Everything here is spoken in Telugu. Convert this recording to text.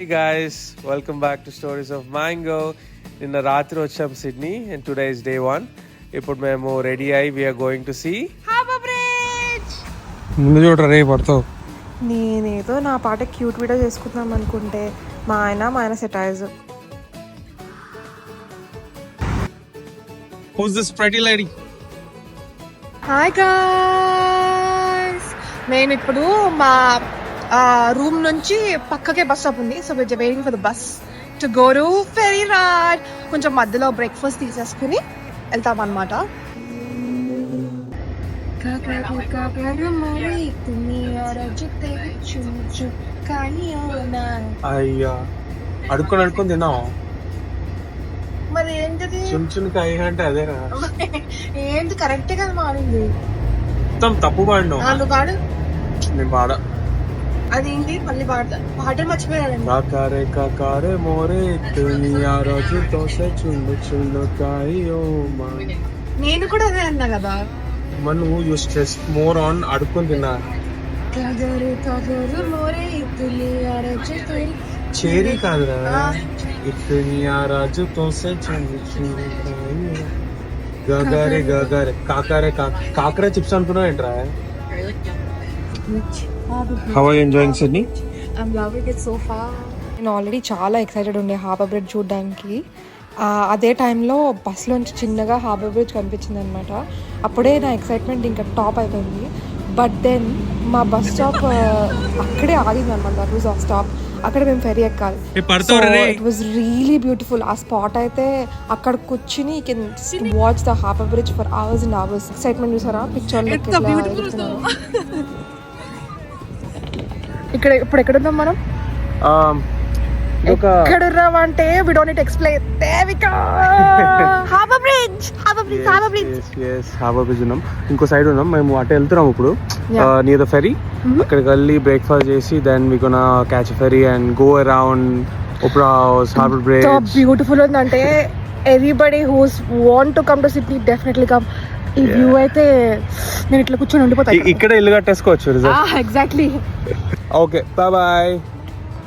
Hey guys, welcome back to Stories of Mango. నిన్న రాత్రి వచ్చాం Sydney and today is day 1. ఇప్పుడు మేము రెడీ అయ్యి we are going to see harbour bridge. ముందు చూడరా రే పడతావు. నేనేదో నా పాట క్యూట్ వీడియో చేసుకుందాం అనుకుంటే మా ఆయన సెటైజ్. Who's this pretty lady? Hi guys, మేము ఇప్పుడు మా రూమ్ నుంచి పక్కకే బస్ స్టాప్ ఉంది. So we are waiting for the bus to go to ferry road. కొంచెం మధ్యలో బ్రేక్ఫాస్ట్ తీసేసుకుని వెళ్తాం అనమాట. అయ్యా అడుక్కొని తిన్నావు మరి ఏంటిది చున్చునికాయ అంటే అదేనా? ఏంటి కరెక్టే కదా మారింది. మొత్తం తప్పు పాడినావు. వాళ్ళు పాడు, నేను పాడా. అదేంటి మళ్ళీ పాడతా, పాటలు మర్చిపోయాడండి. కాకారే కాకారే మోరే దునియా రోజు తోసే చుండు చుండుకాయో మా. నేను కూడా అదే అన్నా కదా. మరి నువ్వు యూ స్ట్రెస్ మోర్ ఆన్ అడుక్కొని తిన్నా. చేరీ కాదురా, దునియా రాజు తోసే చుండు చుండుకాయో గగారే గగారే కాకారే కాకరే చిప్స్ అనుకున్నావు ఏంట్రా? How are you enjoying Sydney? I'm loving it so far. నేను ఆల్రెడీ చాలా ఎక్సైటెడ్ ఉండే హార్బర్ బ్రిడ్జ్ చూడడానికి. అదే టైంలో బస్లోంచి చిన్నగా హార్బర్ బ్రిడ్జ్ కనిపించింది అనమాట. అప్పుడే నా ఎక్సైట్మెంట్ ఇంకా టాప్ అయిపోయింది. బట్ దెన్ మా బస్ స్టాప్ అక్కడే ఆగింది అనమాట. That was a stop. అక్కడ మేము ఫెరీ ఎక్కాలి. It was really beautiful. ఆ స్పాట్ అయితే అక్కడ కూర్చుని you can watch the harbour bridge for hours and hours. Excitement చూసారా పిక్చర్లో? ఇక్కడ ఇప్పుడు ఎక్కడున్నాం మనం? ఎక్కడున్నామంటే we don't need to explain. Harbour bridge, harbour bridge, harbour bridge. yes harbour bridge ఉన్నాం. ఇంకో సైడ్ ఉన్నాం. మేము అటు వెళ్తున్నాం ఇప్పుడు నియర్ ద ఫెరీ. అక్కడికి వెళ్ళి బ్రేక్ఫాస్ట్ చేసి then we gonna catch ferry and go around opera house, harbour bridge. Beautiful ఉందంటే everybody who's want to come to Sydney definitely come. ఈ వ్యూ అయితే నేను ఇట్లా కూర్చొని ఉండిపోతా. ఇక్కడ ఇల్లు కట్టేసుకోవచ్చు. ఎగ్జాక్ట్లీ. Okay, bye bye.